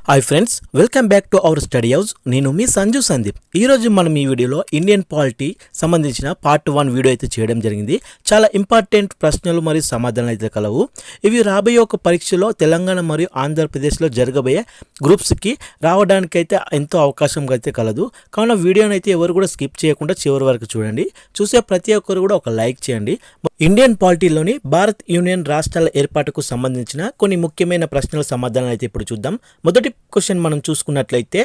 Hi friends, welcome back to our study house. నేను మీ సంజు సందీప్. ఈరోజు మనం ఈ వీడియోలో ఇండియన్ పాలిటీ సంబంధించిన పార్ట్ 1 వీడియో అయితే చేయడం జరిగింది. చాలా ఇంపార్టెంట్ ప్రశ్నలు మరియు సమాధానాలు అయితే కలవు. ఇవి రాబోయే ఒక పరీక్షలో తెలంగాణ మరియు ఆంధ్రప్రదేశ్లో జరగబోయే గ్రూప్స్కి రావడానికైతే ఎంతో అవకాశం అయితే కలదు. కావున వీడియోని అయితే ఎవరు కూడా స్కిప్ చేయకుండా చివరి వరకు చూడండి. చూసే ప్రతి ఒక్కరు కూడా ఒక లైక్ చేయండి. ఇండియన్ పాలిటీలోని భారత్ యూనియన్ రాష్ట్రాల ఏర్పాటుకు సంబంధించిన కొన్ని ముఖ్యమైన ప్రశ్నల సమాధానాలు అయితే ఇప్పుడు చూద్దాం. మొదటి క్వశ్చన్ మనం చూసుకున్నట్లయితే,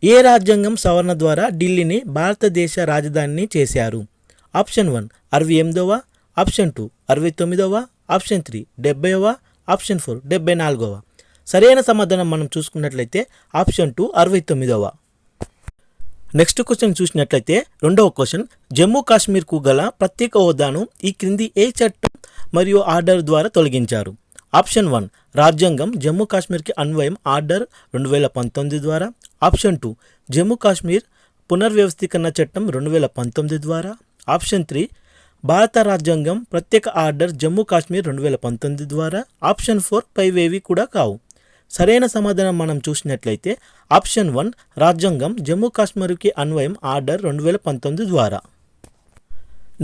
ఏ రాజ్యాంగం సవరణ ద్వారా ఢిల్లీని భారతదేశ రాజధానిని చేశారు? ఆప్షన్ 1 68వ, ఆప్షన్ 2 69వ, ఆప్షన్ 3 70వ, ఆప్షన్ 4 74వ. సరైన సమాధానం మనం చూసుకున్నట్లయితే ఆప్షన్ 2 69వ. నెక్స్ట్ క్వశ్చన్ చూసినట్లయితే రెండవ క్వశ్చన్, జమ్మూ కాశ్మీర్కు గల ప్రత్యేక హోదాను ఈ క్రింది ఏ చట్టం మరియు ఆర్డర్ ద్వారా తొలగించారు? ఆప్షన్ 1 రాజ్యాంగం జమ్మూ కాశ్మీర్కి అన్వయం ఆర్డర్ 2019 ద్వారా. ఆప్షన్ 2 జమ్మూ కాశ్మీర్ పునర్వ్యవస్థీకరణ చట్టం 2019 ద్వారా. ఆప్షన్ 3 భారత రాజ్యాంగం ప్రత్యేక ఆర్డర్ జమ్మూ కాశ్మీర్ 2019 ద్వారా. ఆప్షన్ 4 పైవేవి కూడా కావు. సరైన సమాధానం మనం చూసినట్లయితే ఆప్షన్ 1 రాజ్యాంగం జమ్మూ కాశ్మీర్కి అన్వయం ఆర్డర్ 2019 ద్వారా.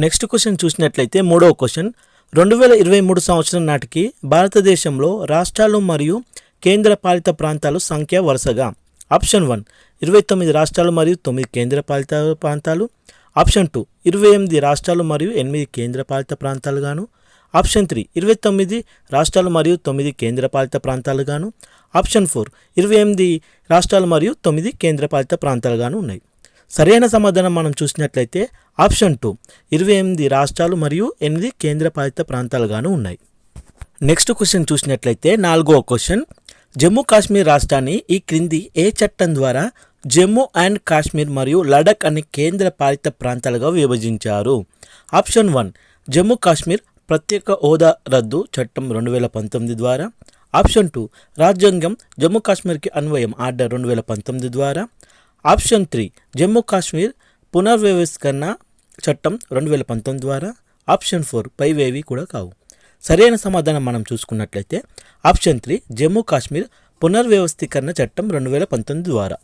నెక్స్ట్ క్వశ్చన్ చూసినట్లయితే మూడవ క్వశ్చన్, 2023 సంవత్సరం నాటికి భారతదేశంలో రాష్ట్రాలు మరియు కేంద్ర పాలిత ప్రాంతాల సంఖ్య వరుసగా ఆప్షన్ 1 29 రాష్ట్రాలు మరియు 9 కేంద్ర పాలిత ప్రాంతాలు. ఆప్షన్ 2 28 రాష్ట్రాలు మరియు 8 కేంద్ర పాలిత ప్రాంతాలుగాను. ఆప్షన్ 3 29 రాష్ట్రాలు మరియు 9 కేంద్ర పాలిత ప్రాంతాలుగాను. ఆప్షన్ 4 28 రాష్ట్రాలు మరియు 9 కేంద్ర పాలిత ప్రాంతాలుగాను ఉన్నాయి. సరైన సమాధానం మనం చూసినట్లయితే ఆప్షన్ 2 28 రాష్ట్రాలు మరియు 8 కేంద్ర పాలిత ప్రాంతాలుగాను ఉన్నాయి. నెక్స్ట్ క్వశ్చన్ చూసినట్లయితే నాలుగవ క్వశ్చన్, జమ్మూ కాశ్మీర్ రాష్ట్రాన్ని ఈ క్రింది ఏ చట్టం ద్వారా జమ్మూ అండ్ కాశ్మీర్ మరియు లడఖ్ అనే కేంద్ర పాలిత ప్రాంతాలుగా విభజించారు? ఆప్షన్ 1 జమ్మూ కాశ్మీర్ ప్రత్యేక హోదా రద్దు చట్టం 2019 ద్వారా. ఆప్షన్ 2 రాజ్యాంగం జమ్మూ కాశ్మీర్కి అన్వయం ఆర్డర్ 2019 ద్వారా. ఆప్షన్ 3 జమ్మూ కాశ్మీర్ పునర్వ్యవస్థీకరణ చట్టం 2019 ద్వారా. ఆప్షన్ 4 పైవేవి కూడా కావు. సరైన సమాధానం మనం చూసుకున్నట్లయితే ఆప్షన్ 3 జమ్మూ కాశ్మీర్ పునర్వ్యవస్థీకరణ చట్టం 2019 ద్వారా.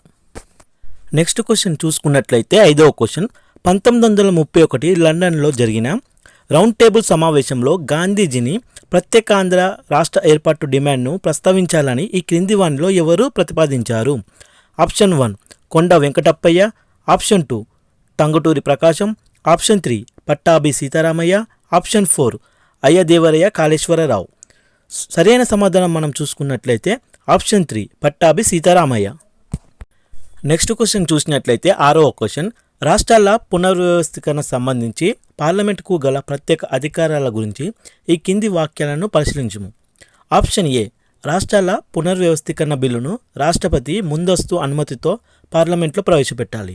నెక్స్ట్ క్వశ్చన్ చూసుకున్నట్లయితే ఐదవ క్వశ్చన్, 1931 లండన్లో జరిగిన రౌండ్ టేబుల్ సమావేశంలో గాంధీజీని ప్రత్యేక ఆంధ్ర రాష్ట్ర ఏర్పాటు డిమాండ్ను ప్రస్తావించాలని ఈ క్రింది వానిలో ఎవరు ప్రతిపాదించారు? Option 1 Konda Venkatappayya. Option 2 Tanguturi Prakasam. Option 3 Pattabhi Sitaramayya. Option 4 Ayyadevarayya Kaleswararao. సరైన సమాధానం మనం చూసుకున్నట్లయితే option 3 Pattabhi Sitaramayya. Next question చూసినట్లయితే ఆరవ క్వశ్చన్, రాష్ట్రాల పునర్వ్యవస్థీకరణ సంబంధించి పార్లమెంటుకు గల ప్రత్యేక అధికారాల గురించి ఈ కింది వాక్యాలను పరిశీలించుము. ఆప్షన్ ఏ రాష్ట్రాల పునర్వ్యవస్థీకరణ బిల్లును రాష్ట్రపతి ముందస్తు అనుమతితో పార్లమెంట్లో ప్రవేశపెట్టాలి.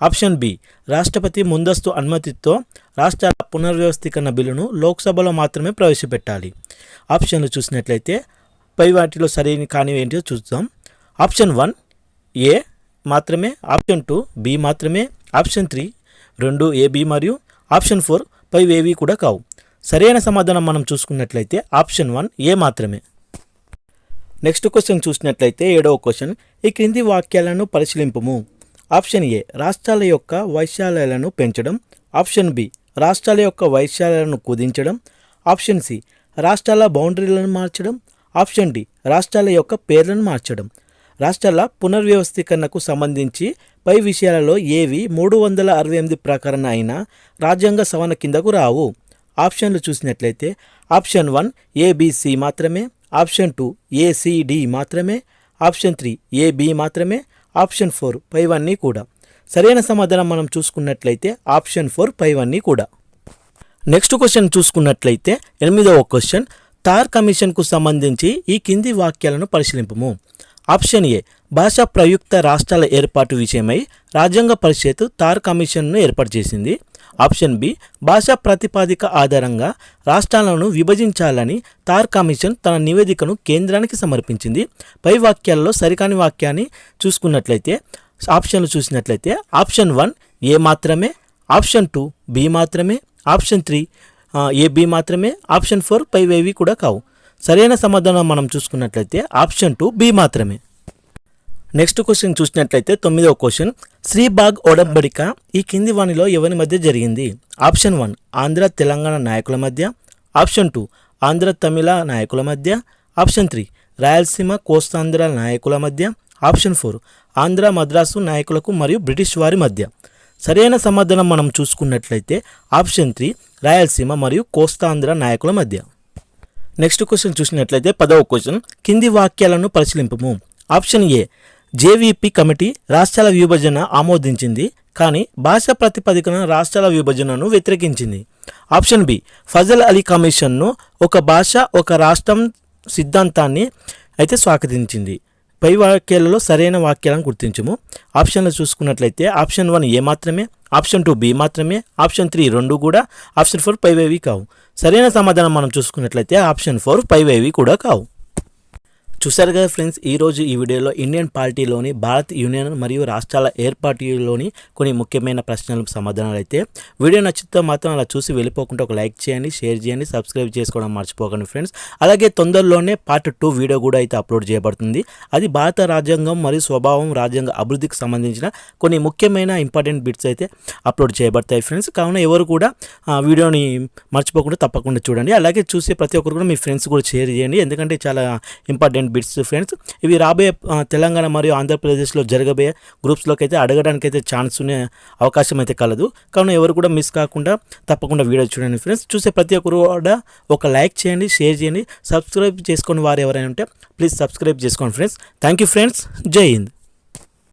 ఆప్షన్ బి రాష్ట్రపతి ముందస్తు అనుమతితో రాష్ట్రాల పునర్వ్యవస్థీకరణ బిల్లును లోక్సభలో మాత్రమే ప్రవేశపెట్టాలి. ఆప్షన్లు చూసినట్లయితే పై వాటిలో సరైన కానివి ఏంటో చూద్దాం. ఆప్షన్ 1 ఏ మాత్రమే. ఆప్షన్ 2 బి మాత్రమే. ఆప్షన్ 3 2 ఏబి మరియు ఆప్షన్ 4 పైవేవి కూడా కావు. సరైన సమాధానం మనం చూసుకున్నట్లయితే ఆప్షన్ 1 ఏ మాత్రమే. నెక్స్ట్ క్వశ్చన్ చూసినట్లయితే ఏడవ క్వశ్చన్, ఈ క్రింది వాక్యాలను పరిశీలింపుము. ఆప్షన్ ఏ రాష్ట్రాల యొక్క వైశాల్యాలను పెంచడం. ఆప్షన్ బి రాష్ట్రాల యొక్క వైశాల్యాలను కుదించడం. ఆప్షన్ సి రాష్ట్రాల బౌండరీలను మార్చడం. ఆప్షన్ డి రాష్ట్రాల యొక్క పేర్లను మార్చడం. రాష్ట్రాల పునర్వ్యవస్థీకరణకు సంబంధించి పై విషయాలలో ఏవి 368 ప్రకరణ అయిన రాజ్యాంగ సవరణ కిందకు రావు? ఆప్షన్లు చూసినట్లయితే ఆప్షన్ 1 ఏబిసి మాత్రమే. ఆప్షన్ 2 ఏసిడి మాత్రమే. ఆప్షన్ 3 ఏబి మాత్రమే. ఆప్షన్ 4 పైవన్నీ కూడా. సరైన సమాధానం మనం చూసుకున్నట్లయితే ఆప్షన్ 4 పైవన్నీ కూడా. నెక్స్ట్ క్వశ్చన్ చూసుకున్నట్లయితే 8వ క్వశ్చన్, తార్ కమిషన్కు సంబంధించి ఈ కింది వాక్యాలను పరిశీలింపము. ఆప్షన్ ఏ భాషా ప్రయుక్త రాష్ట్రాల ఏర్పాటు విషయమై రాజ్యాంగ పరిషత్ తార్ కమిషన్ను ఏర్పాటు చేసింది. ఆప్షన్ బి భాషా ప్రతిపాదిక ఆధారంగా రాష్ట్రాలను విభజించాలని తార్ కమిషన్ తన నివేదికను కేంద్రానికి సమర్పించింది. పై వాక్యాలలో సరికాని వాక్యాన్ని చూసుకున్నట్లయితే ఆప్షన్లు చూసినట్లయితే ఆప్షన్ 1 ఏ మాత్రమే. ఆప్షన్ 2 బి మాత్రమే. ఆప్షన్ 3 ఏబి మాత్రమే. ఆప్షన్ 4 పైవేవి కూడా కావు. సరైన సమాధానం మనం చూసుకున్నట్లయితే ఆప్షన్ 2 బి మాత్రమే. నెక్స్ట్ క్వశ్చన్ చూసినట్లయితే 9వ క్వశ్చన్, శ్రీబాగ్ ఒడంబడిక ఈ కింది వానిలో ఎవరి మధ్య జరిగింది? ఆప్షన్ 1 ఆంధ్ర తెలంగాణ నాయకుల మధ్య, ఆప్షన్ 2 ఆంధ్ర తమిళ నాయకుల మధ్య, ఆప్షన్ 3 రాయలసీమ కోస్తాంధ్ర నాయకుల మధ్య, ఆప్షన్ 4 ఆంధ్ర మద్రాసు నాయకులకు మరియు బ్రిటిష్ వారి మధ్య. సరైన సమాధానం మనం చూసుకున్నట్లయితే ఆప్షన్ 3 రాయలసీమ మరియు కోస్తాంధ్ర నాయకుల మధ్య. నెక్స్ట్ క్వశ్చన్ చూసినట్లయితే 10వ క్వశ్చన్, కింది వాక్యాలను పరిశీలింపము. ఆప్షన్ ఏ, జేవీపీ కమిటీ రాష్ట్రాల విభజన ఆమోదించింది కానీ భాషా ప్రాతిపదికన రాష్ట్రాల విభజనను వ్యతిరేకించింది. ఆప్షన్ బి, ఫజల్ అలీ కమిషన్ను ఒక భాష ఒక రాష్ట్రం సిద్ధాంతాన్ని అయితే స్వాగతించింది. పై వాక్యాలలో సరైన వాక్యాలను గుర్తించము. ఆప్షన్లు చూసుకున్నట్లయితే ఆప్షన్ 1 ఏ మాత్రమే, ఆప్షన్ 2 బి మాత్రమే, ఆప్షన్ 3 2 కూడా, ఆప్షన్ 4 పైవేవి కావు. సరైన సమాధానం మనం చూసుకున్నట్లయితే ఆప్షన్ 4 పైవేవి కూడా కావు. చూశారు కదా ఫ్రెండ్స్, ఈరోజు ఈ వీడియోలో ఇండియన్ పాలిటీలోని భారత్ యూనియన్ మరియు రాష్ట్రాల ఏర్పాటులోని కొన్ని ముఖ్యమైన ప్రశ్నలకు సమాధానాలు అయితే. వీడియో నచ్చితే మాత్రం అలా చూసి వెళ్ళిపోకుండా ఒక లైక్ చేయండి, షేర్ చేయండి, సబ్స్క్రైబ్ చేసుకోవడం మర్చిపోకండి ఫ్రెండ్స్. అలాగే తొందరలోనే పార్ట్ 2 వీడియో కూడా అయితే అప్లోడ్ చేయబడుతుంది. అది భారత రాజ్యాంగం మరియు స్వభావం, రాజ్యాంగ అభివృద్ధికి సంబంధించిన కొన్ని ముఖ్యమైన ఇంపార్టెంట్ బిట్స్ అయితే అప్లోడ్ చేయబడతాయి ఫ్రెండ్స్. కావున ఎవరు కూడా వీడియోని మర్చిపోకుండా తప్పకుండా చూడండి. అలాగే చూసే ప్రతి ఒక్కరు కూడా మీ ఫ్రెండ్స్ కూడా షేర్ చేయండి, ఎందుకంటే చాలా ఇంపార్టెంట్ బిట్స్ ఫ్రెండ్స్. ఇవి రాబోయే తెలంగాణ మరియు ఆంధ్రప్రదేశ్లో జరగబోయే గ్రూప్స్లోకి అయితే అడగడానికి అయితే ఛాన్స్ ఉన్న అవకాశం అయితే కలదు. కావున ఎవరు కూడా మిస్ కాకుండా తప్పకుండా వీడియో చూడండి ఫ్రెండ్స్. చూసే ప్రతి ఒక్కరు కూడా ఒక లైక్ చేయండి, షేర్ చేయండి, సబ్స్క్రైబ్ చేసుకొని వారు ఎవరైనా ఉంటే ప్లీజ్ సబ్స్క్రైబ్ చేసుకోండి ఫ్రెండ్స్. Thank you friends. జై హింద్.